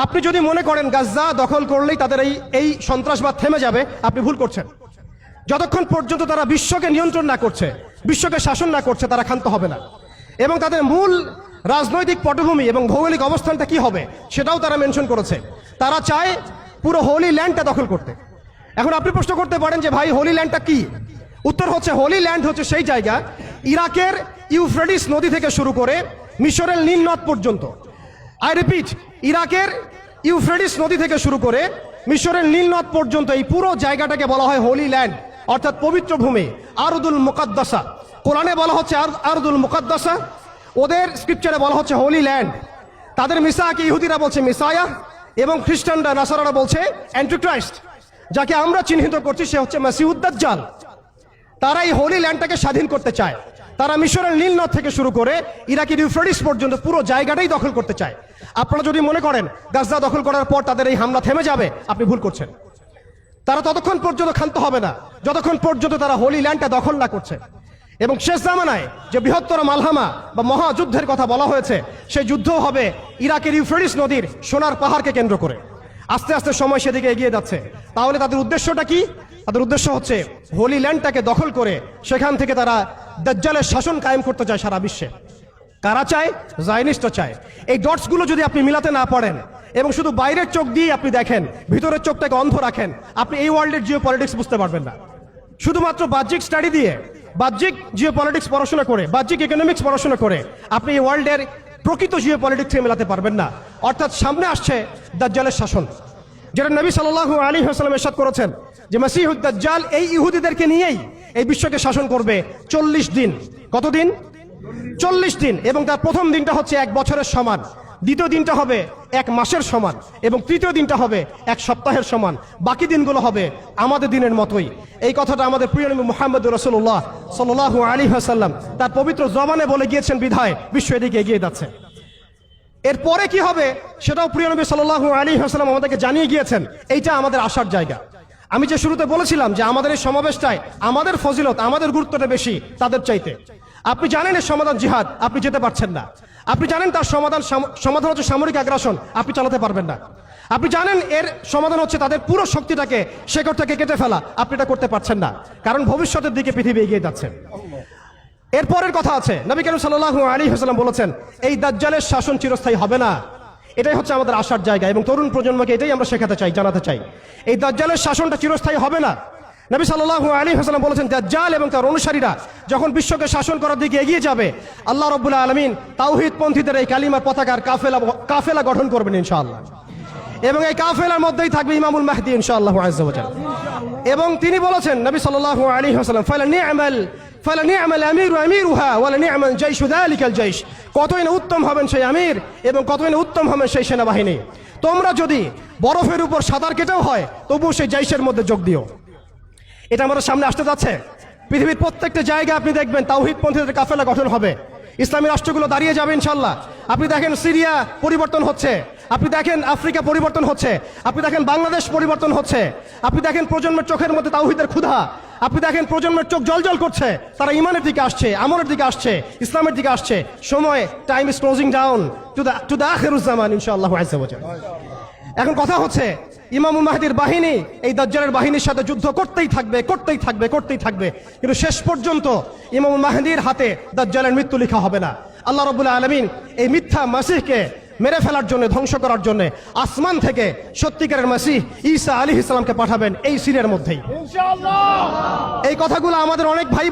আপনি যদি মনে করেন গাজা দখল করলেই তাদের এই সন্ত্রাসবাদ থেমে যাবে, আপনি ভুল করছেন। যতক্ষণ পর্যন্ত তারা বিশ্বকে নিয়ন্ত্রণ না করছে, বিশ্বকে শাসন না করছে, তারা ক্ষান্ত হবে না। এবং তাদের মূল রাজনৈতিক পটভূমি এবং ভৌগোলিক অবস্থানটা কি হবে সেটাও তারা মেনশন করেছে। তারা চায় পুরো হোলি ল্যান্ডটা দখল করতে। এখন আপনি প্রশ্ন করতে পারেন যে ভাই হোলি ল্যান্ডটা কি? উত্তর হচ্ছে, হোলি ল্যান্ড হচ্ছে সেই জায়গা ইরাকের ইউফ্রেটিস নদী থেকে শুরু করে মিশরের নীল নদ পর্যন্ত। আই রিপিট, ইরাকের ইউফ্রেটিস নদী থেকে শুরু করে মিশরের নীল নদ পর্যন্ত এই পুরো জায়গাটাকে বলা হয় হোলি ল্যান্ড, অর্থাৎ পবিত্র ভূমি, আরদুল মুকাদ্দাসা। কোরআনে বলা হচ্ছে আরদুল মুকাদ্দাসা, ওদের স্ক্রিপচারে বলা হচ্ছে হোলি ল্যান্ড। তাদের মিসাকে ইহুদিরা বলছে মিসায়া, এবং খ্রিস্টানরা নাসারারা বলছে অ্যান্টিক্রাইস্ট। যাকে আমরা চিহ্নিত করছি সে হচ্ছে মাসিহুদ দাজ্জাল। তারা এই হোলি ল্যান্ডটাকে স্বাধীন করতে চায়। তারা মিশরের নীল নদ থেকে শুরু করে ইরাকের ইউফ্রেটিস পর্যন্ত পুরো জায়গাটাই দখল করতে চায়। আপনারা যদি মনে করেন গাজা দখল করার পর তাদের এই হামলা থেমে যাবে, আপনি ভুল করছেন। তারা ততক্ষণ পর্যন্ত ক্ষান্ত হবে না যতক্ষণ পর্যন্ত তারা হোলি ল্যান্ডটা দখল না করছে। এবং শেষ জামানায় যে বৃহত্তর মালহামা বা মহাযুদ্ধের কথা বলা হয়েছে, সেই যুদ্ধ হবে ইরাকের ইউফ্রেটিস নদীর সোনার পাহাড়কে কেন্দ্র করে। আস্তে আস্তে সময় সেদিকে এগিয়ে যাচ্ছে। তাহলে তাদের উদ্দেশ্যটা কি? তাদের উদ্দেশ্য হচ্ছে হোলি ল্যান্ডটাকে দখল করে সেখান থেকে তারা দাজ্জালের শাসন কায়েম করতে চায় সারা বিশ্বে। কারা চায়? জায়নিস্টরা চায়। এই ডটসগুলো যদি আপনি মিলাতে না পারেন এবং শুধু বাইরের চোখ দিয়ে আপনি দেখেন, ভিতরের চোখটাকে অন্ধ রাখেন, আপনি এই ওয়ার্ল্ডের জিও পলিটিক্স বুঝতে পারবেন না। শুধুমাত্র বাহ্যিক স্টাডি দিয়ে, বাহ্যিক জিও পলিটিক্স পড়াশোনা করে, বাহ্যিক ইকোনমিক্স পড়াশোনা করে আপনি এই ওয়ার্ল্ডের প্রকৃত জিও পলিটিক্সকে মেলাতে পারবেন না। অর্থাৎ সামনে আসছে দাজ্জালের শাসন, যেটা নবী সাল্লাল্লাহু আলাইহি ওয়াসাল্লাম ইরশাদ করেছেন যে মাসিহুদ দাজ্জাল এই ইহুদিদেরকে নিয়েই এই বিশ্বকে শাসন করবে 40 দিন। কতদিন? 40 দিন। এবং তার প্রথম দিনটা হচ্ছে 1 বছরের সমান, দ্বিতীয় দিনটা হবে 1 মাসের সমান, এবং তৃতীয় দিনটা হবে 1 সপ্তাহের সমান। বাকি দিনগুলো হবে আমাদের দিনের মতোই। এই কথাটা আমাদের প্রিয় নবী মুহাম্মদ রাসূলুল্লাহ সাল্লাল্লাহু আলাইহি ওয়াসাল্লাম তার পবিত্র জবানে বলে গিয়েছেন বিধায় বিশ্ব এদিকে এগিয়ে যাচ্ছে। এরপরে কি হবে সেটাও প্রিয় নবী সাল্লাল্লাহু আলাইহি ওয়াসাল্লাম আমাদেরকে জানিয়ে গিয়েছেন। এইটা আমাদের আসার জায়গা। আমি যে শুরুতে বলেছিলাম যে আমাদের এই সমাবেশটায় আমাদের ফজিলত, আমাদের গুরুত্বটা বেশি তাদের চাইতে। আপনি জানেন এর সমাধান জিহাদ, আপনি যেতে পারছেন না। আপনি জানেন তার সমাধান হচ্ছে সামরিক আগ্রাসন, আপনি চালাতে পারবেন না। আপনি জানেন এর সমাধান হচ্ছে তাদের পুরো শক্তিটাকে শেকড় থেকে কেটে ফেলা, আপনি এটা করতে পারছেন না, কারণ ভবিষ্যতের দিকে পৃথিবী এগিয়ে যাচ্ছে। এরপরের কথা আছে, নবী করিম সাল্লাল্লাহু আলাইহি ওয়াসাল্লাম বলেছেন এই দাজ্জালের শাসন চিরস্থায়ী হবে না। এটাই হচ্ছে আমাদের আসার জায়গা, এবং তরুণ প্রজন্মকে এটাই আমরা শেখাতে চাই, জানাতে চাই। এই দাজ্জালের শাসনটা চিরস্থায়ী হবে না। নবী সাল্লাল্লাহু আলাইহি ওয়াসাল্লাম বলেছেন দাজ্জাল এবং তার অনুসারীরা যখন বিশ্বকে শাসন করার দিকে এগিয়ে যাবে, আল্লাহ রাব্বুল আলামিন তাওহীদপন্থীদের এই কালিমার পতাকার কাফেলা গঠন করবেন ইনশাআল্লাহ। এবং এই কাফেলার মধ্যেই থাকবে ইমামুল মাহদী ইনশাআল্লাহু আযজা ওয়া জাল। এবং তিনি বলেছেন নবী সাল্লাল্লাহু আলাইহি ওয়াসাল্লাম ফালানি'মাল আমিরু আমিরুহা ওয়ালানি'মাল জাইশু যালিকাল জাইশ। কতই না উত্তম হবেন সেই আমির এবং কতই না উত্তম হবেন সেই সেনাবাহিনী। তোমরা যদি বরফের উপর সাঁতার কেটেও হয় তবুও সেই জাইশের মধ্যে যোগ দিও। এটা আমাদের সামনে আসতে যাচ্ছে। পৃথিবীর প্রত্যেকটা জায়গায় আপনি দেখবেন তাওহীদপন্থীদের কাফেলা গঠন হবে, ইসলামী রাষ্ট্রগুলো দাঁড়িয়ে যাবে ইনশাআল্লাহ। আপনি দেখেন সিরিয়া পরিবর্তন হচ্ছে, আপনি দেখেন আফ্রিকা পরিবর্তন হচ্ছে, আপনি দেখেন বাংলাদেশ পরিবর্তন হচ্ছে, আপনি দেখেন প্রজন্মের চোখের মধ্যে তাওহীদের ক্ষুধা, আপনি দেখেন প্রজন্মের চোখ জলজল করছে, তারা ইমানের দিকে আসছে, আমলের দিকে আসছে, ইসলামের দিকে আসছে। সময়, time is closing down to the আখিরুজ জামান ইনশাআল্লাহু আযজা ওয়া জাল। এখন কথা হচ্ছে ইমামুল মাহদীর বাহিনী এই দাজ্জালের বাহিনীর সাথে যুদ্ধ করতেই থাকবে, করতেই থাকবে, করতেই থাকবে, কিন্তু শেষ পর্যন্ত ইমামুল মাহদীর হাতে দাজ্জালের মৃত্যু লেখা হবে না। আল্লাহ রাব্বুল আলামিন এই মিথ্যা মাসিহকে মেরে ফেলার জন্য, ধ্বংস করার জন্য আসমান থেকে সত্যিকারের মাসিহ ঈসা আলাইহিস সালামকে পাঠাবেন এই সিরিয়ার মধ্যেই ইনশাআল্লাহ। এই কথাগুলো আমাদের অনেক ভাই